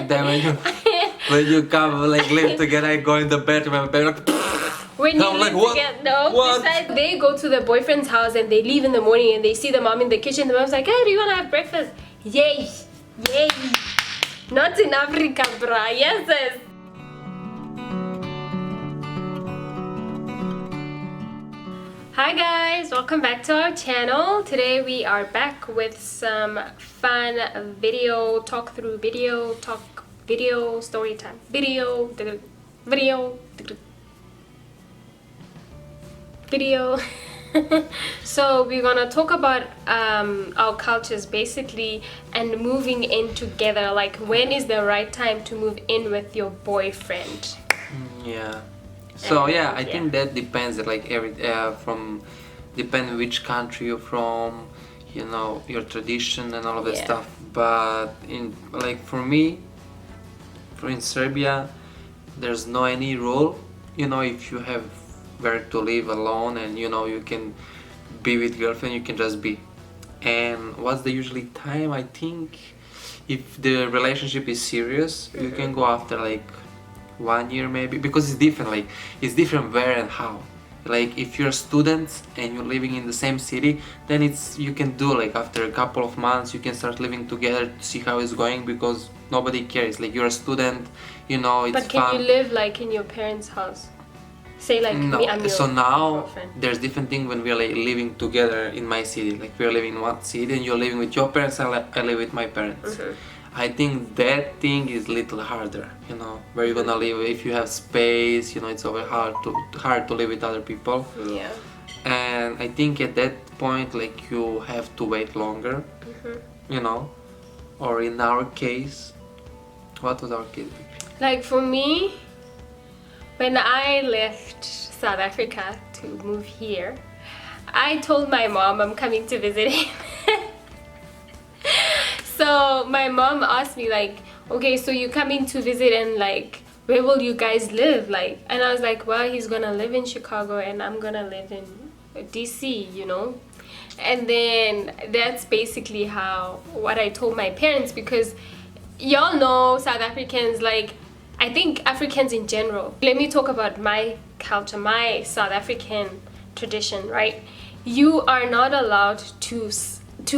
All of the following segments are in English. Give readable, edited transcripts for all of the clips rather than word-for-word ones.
then when you come like live together, I go in the bedroom and I'm like, When you I'm live like, what? together, no. What? Besides, they go to the boyfriend's house and they leave in the morning and they see the mom in the kitchen. The mom's like, hey, do you want to have breakfast? Yay! Yay! Not in Africa, bruh. Yes, sis. Hi guys, welcome back to our channel. Today we are back with some fun video, talk through video, story time, video. So we're gonna talk about our cultures basically and moving in together. Like, when is the right time to move in with your boyfriend? Yeah. So And, yeah, I think that depends. Like depend which country you're from, you know, your tradition and all of that Yeah. stuff. But for me, in Serbia, there's no any rule. You know, if you have where to live alone and you know you can be with girlfriend, you can just be. And what's the usually time? I think if the relationship is serious, you can go after like 1 year maybe, because it's different. Like, it's different where and how. Like, if you're students and you're living in the same city, then you can do like after a couple of months you can start living together to see how it's going, because nobody cares. Like, you're a student, you know, it's But can fun. you live like in your parents' house? Say like No. me, I'm your So now girlfriend. there's different thing when we're like living together in my city. Like, we're living in one city and you're living with your parents and I live with my parents. I think that thing is a little harder, you know, where you're gonna live. If you have space, you know, it's over hard to live with other people. Yeah. And I think at that point, like, you have to wait longer, you know. Or in our case, what was our case? Like for me, when I left South Africa to move here, I told my mom I'm coming to visit him. So my mom asked me like, okay, so you coming to visit and like, where will you guys live? Like, and I was like, well, he's gonna live in Chicago and I'm gonna live in DC, you know. And then that's basically what I told my parents, because y'all know South Africans, like, I think Africans in general. Let me talk about my culture, my South African tradition, right? You are not allowed to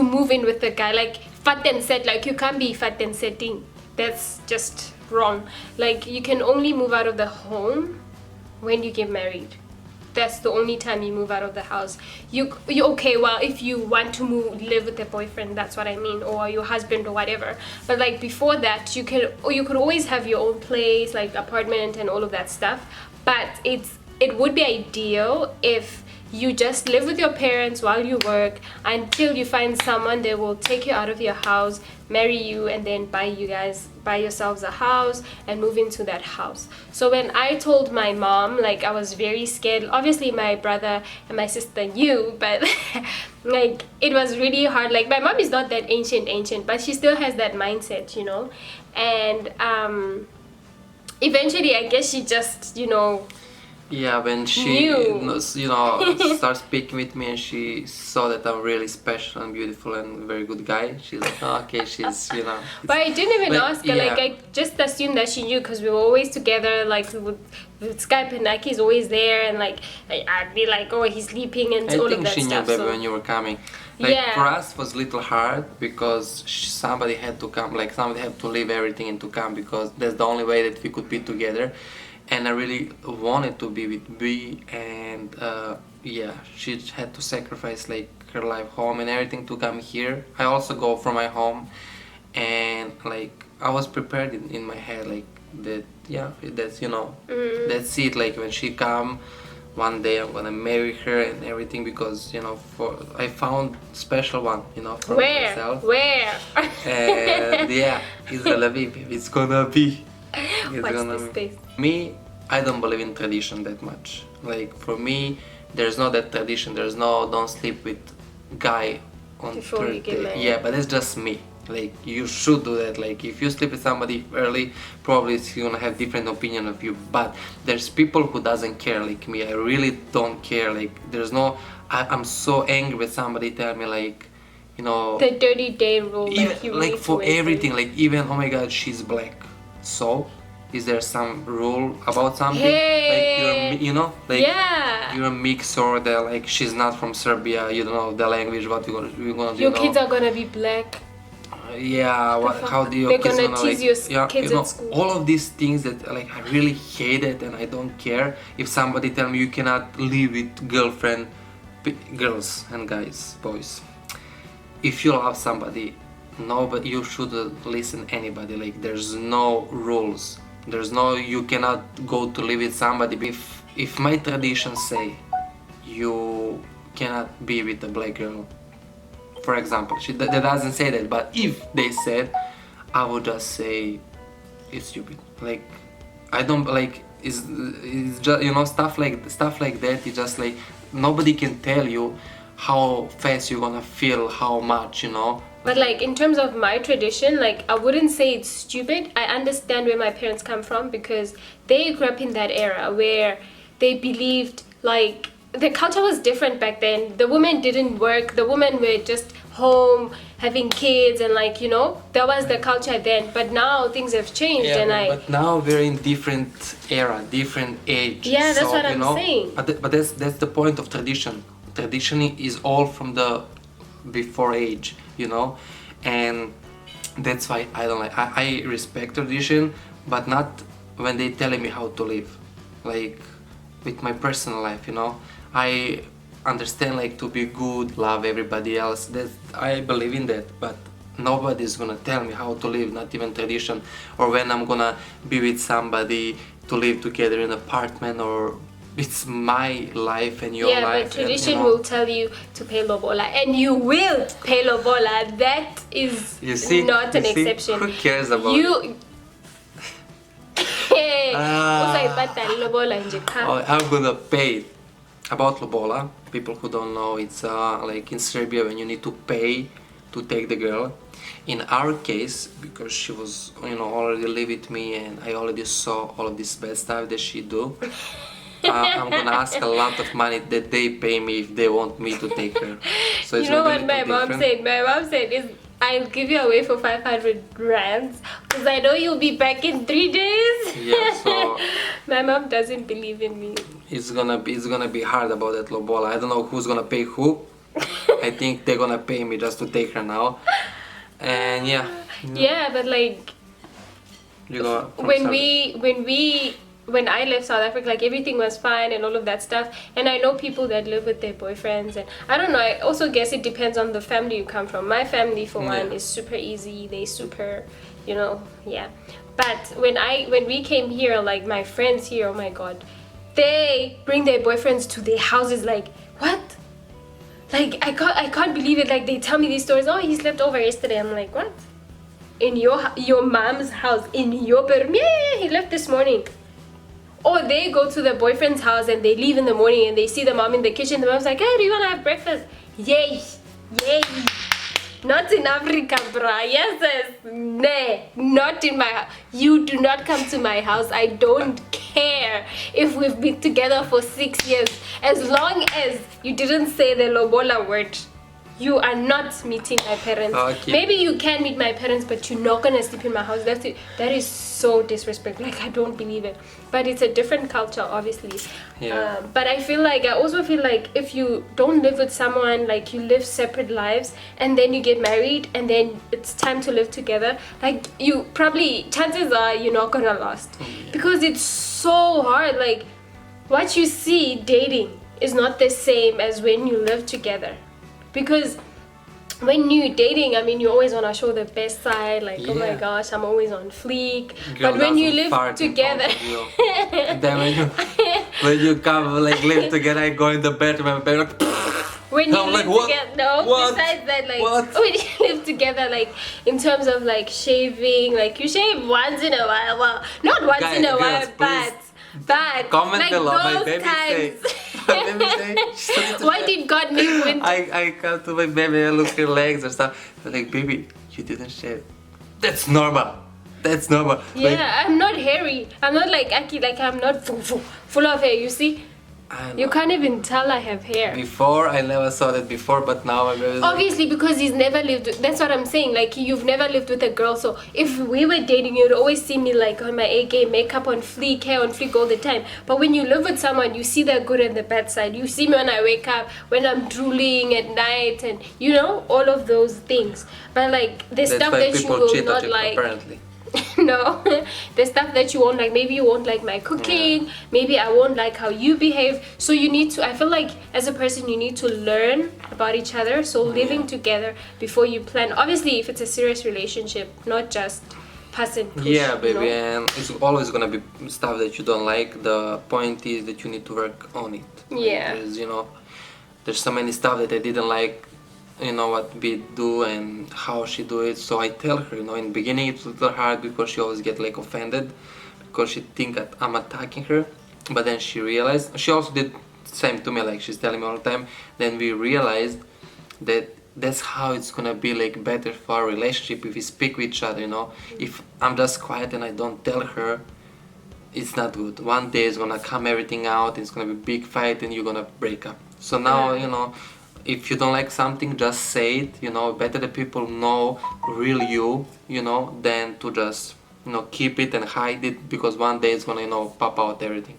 move in with a guy like fat and set. Like, you can't be fat and setting. That's just wrong. Like, you can only move out of the home when you get married. That's the only time you move out of the house. You okay, well, if you want to live with a boyfriend, that's what I mean, or your husband or whatever. But like before that, you could always have your own place, like apartment and all of that stuff. But it would be ideal if you just live with your parents while you work until you find someone that will take you out of your house, marry you, and then buy yourselves a house and move into that house. So when I told my mom, like, I was very scared. Obviously my brother and my sister knew, but like, it was really hard. Like, my mom is not that ancient, but she still has that mindset, you know. And eventually I guess she just, you know, Yeah, when she, you know, starts speaking with me and she saw that I'm really special and beautiful and very good guy, she's like, oh, okay, she's, you know. But I didn't even ask her, yeah. like, I just assumed that she knew, because we were always together, like, we would Skype and like he's always there, and like I'd be like, oh, he's sleeping and all of that stuff. I think she knew, baby, when you were coming. Like, yeah. For us, it was a little hard because somebody had to come, like, somebody had to leave everything and to come, because that's the only way that we could be together. And I really wanted to be with B, and yeah, she had to sacrifice like her life home and everything to come here. I also go from my home, and like I was prepared in my head, like that, yeah, that's, you know, that's it. Like, when she come, one day I'm gonna marry her and everything, because, you know, I found special one, you know, for myself. Where? And yeah, it's gonna be, baby. It's gonna be. Watch this space. Me, I don't believe in tradition that much. Like, for me, there's no that tradition. There's no don't sleep with guy on before you get married. Yeah, but it's just me. Like, you should do that. Like, if you sleep with somebody early, probably he's gonna have different opinion of you. But there's people who doesn't care, like me. I really don't care. Like, there's no. I'm so angry when somebody tell me like, The dirty day rule, like you like need for to wear everything, like even, oh my god, she's black. So is there some rule about something? Hey, Like like yeah, you're a mix, or that like she's not from Serbia, you don't know the language, what you're gonna do, your kids are gonna be black. Yeah, how do your They're kids gonna gonna tease like, your kids at school. all of these things that like I really hate it, and I don't care if somebody tell me you cannot live with girlfriend, girls and guys, boys. If you love somebody, no, but you shouldn't listen anybody. Like there's no rules. There's no, you cannot go to live with somebody. If my traditions say you cannot be with a black girl, for example, that doesn't say that, but if they said, I would just say it's stupid. Like I don't like, it's just stuff like that. It's just like nobody can tell you how fast you're gonna feel, how much, But like in terms of my tradition, like I wouldn't say it's stupid. I understand where my parents come from because they grew up in that era where they believed like the culture was different back then. The women didn't work. The women were just home having kids and like that was the culture then. But now things have changed but now we're in different era, different age. Yeah, that's what I'm saying. But that's the point of tradition. Tradition is all from the before age, and that's why I don't like. I respect tradition, but not when they telling me how to live, like with my personal life. I understand like to be good, love everybody else. That I believe in that, but nobody's gonna tell me how to live. Not even tradition, or when I'm gonna be with somebody to live together in an apartment, or it's my life and your life. Yeah, but tradition will tell you to pay lobola, and you will pay lobola. That is not an exception. Who cares about you? I'm gonna pay. About lobola, people who don't know, it's like in Serbia when you need to pay to take the girl. In our case, because she was already live with me and I already saw all of this bad stuff that she do, I'm gonna ask a lot of money that they pay me if they want me to take her. So it's what my mom said? My mom said is, I'll give you away for 500 rands because I know you'll be back in 3 days. Yeah, so my mom doesn't believe in me. It's gonna be hard about that lobola. I don't know who's gonna pay who. I think they're gonna pay me just to take her now. And yeah. Yeah, but like when I left South Africa, like everything was fine and all of that stuff. And I know people that live with their boyfriends, and I don't know. I also guess it depends on the family you come from. My family, for one, is super easy. They super, yeah. But when we came here, like my friends here, oh my god, they bring their boyfriends to their houses. Like what? Like I can't believe it. Like they tell me these stories. Oh, he slept over yesterday. I'm like, what? In your mom's house? In your bedroom? Yeah, he left this morning. Or they go to their boyfriend's house and they leave in the morning and they see the mom in the kitchen. The mom's like, hey, do you want to have breakfast? Yay, yay. Not in Africa, bruh. Yes, nah, not in my house. You do not come to my house. I don't care if we've been together for 6 years. As long as you didn't say the lobola word, you are not meeting my parents. Okay. Maybe you can meet my parents, but you're not gonna sleep in my house. That's it. That is so disrespectful. Like I don't believe it. But it's a different culture, obviously. Yeah. But I also feel like if you don't live with someone, like you live separate lives, and then you get married, and then it's time to live together. Like you probably, chances are you're not gonna last because it's so hard. Like what you see dating is not the same as when you live together. Because when you're dating, I mean, you always want to show the best side, like, oh my gosh, I'm always on fleek. Girl, but when you live together, and then when you come like live together, I go in the bedroom and be like, when you live together, besides that, like when you live together, like in terms of like shaving, like you shave once in a while, well, not once in a while, but comment like below. those My baby times. say. Why did God make winter? I come to my baby, I look at her legs or stuff. I'm like, baby, you didn't shave. That's normal. That's normal. Yeah, like, I'm not hairy. I'm not like Aki. Like I'm not full of hair. You see, I You know. can't even tell I have hair. Before, I never saw that before, but now I'm really Obviously, because he's never lived with, that's what I'm saying, like you've never lived with a girl, so if we were dating you'd always see me like on my A game, makeup on fleek, hair on fleek all the time. But when you live with someone, you see the good and the bad side. You see me when I wake up, when I'm drooling at night, and you know, all of those things. But like the That's stuff why that you people will cheat on not you, like. apparently. No, the stuff that you won't like, maybe you won't like my cooking, maybe I won't like how you behave. So you need to, I feel like as a person you need to learn about each other, so living together before you plan. Obviously if it's a serious relationship, not just pass and push. Yeah, you baby, know? and it's always gonna be stuff that you don't like. The point is that you need to work on it. Like, Yeah. there's so many stuff that I didn't like, what we do and how she do it. So I tell her, in the beginning it's a little hard because she always get like offended because she think that I'm attacking her. But then she realized, she also did the same to me, like she's telling me all the time. Then we realized that that's how it's gonna be like better for our relationship if we speak with each other. If I'm just quiet and I don't tell her, it's not good. One day it's gonna come everything out, it's gonna be a big fight and you're gonna break up. So now, if you don't like something, just say it. Better that people know real you, than to just keep it and hide it, because one day it's gonna pop out everything.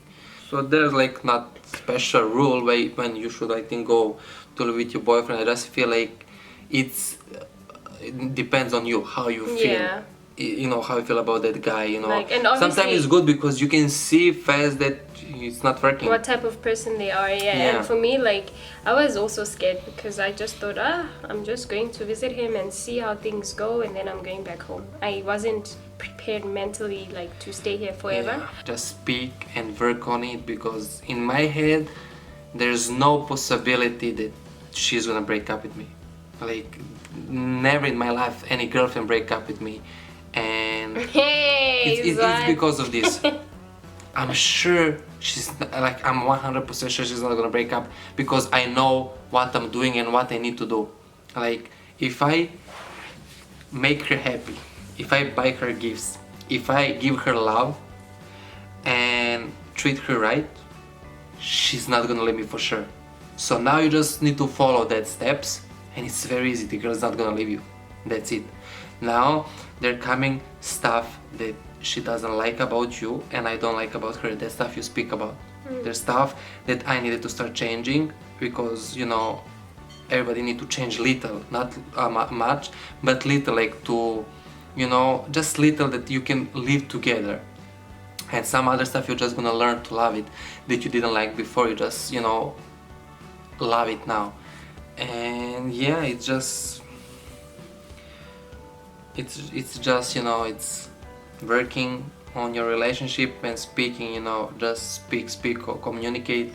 So there's like not special rule when you should, I think, go to live with your boyfriend. I just feel like it depends on you, how you feel. Yeah. How you feel about that guy. Like, and obviously- sometimes it's good because you can see fast that it's not working. What type of person they are. Yeah. And for me, like, I was also scared because I just thought, I'm just going to visit him and see how things go, and then I'm going back home. I wasn't prepared mentally, like, to stay here forever. Yeah. Just speak and work on it, because in my head there's no possibility that she's gonna break up with me. Like, never in my life any girlfriend break up with me. And Hey, it's because of this. I'm sure I'm 100% sure she's not gonna break up, because I know what I'm doing and what I need to do. Like, if I make her happy, if I buy her gifts, if I give her love and treat her right, she's not gonna leave me for sure. So now you just need to follow that steps, and it's very easy. The girl's not gonna leave you. That's it. Now they're coming stuff that she doesn't like about you and I don't like about her. That stuff you speak about. There's stuff that I needed to start changing, because everybody need to change little, not much, but little, like to just little, that you can live together. And some other stuff you're just gonna learn to love it, that you didn't like before. You just love it now. And yeah, it's just it's working on your relationship and speaking. Just speak or communicate,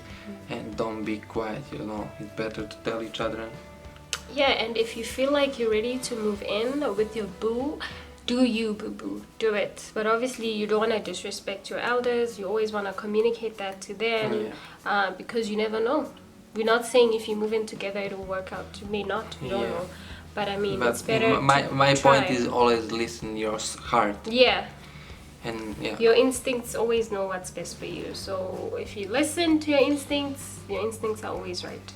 and don't be quiet. It's better to tell each other. Yeah, and if you feel like you're ready to move in with your boo, do you, boo-boo, do it. But obviously you don't want to disrespect your elders. You always want to communicate that to them, because you never know. We're not saying if you move in together it'll work out. You may not, you don't know. But I mean, it's better my to try. point is always listen your heart. Yeah. And your instincts always know what's best for you. So if you listen to your instincts are always right.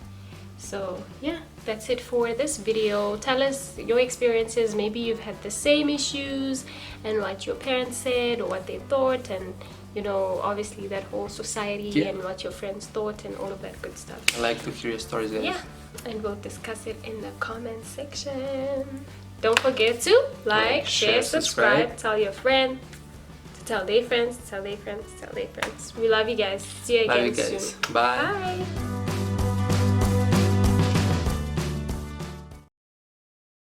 So yeah, that's it for this video. Tell us your experiences. Maybe you've had the same issues and what your parents said or what they thought, and obviously that whole society and what your friends thought and all of that good stuff. I like to hear your stories, guys. Yeah, and we'll discuss it in the comment section. Don't forget to like, share, subscribe, tell your friends, to tell their friends, tell their friends, tell their friends. We love you guys. See you again soon. Bye. Bye.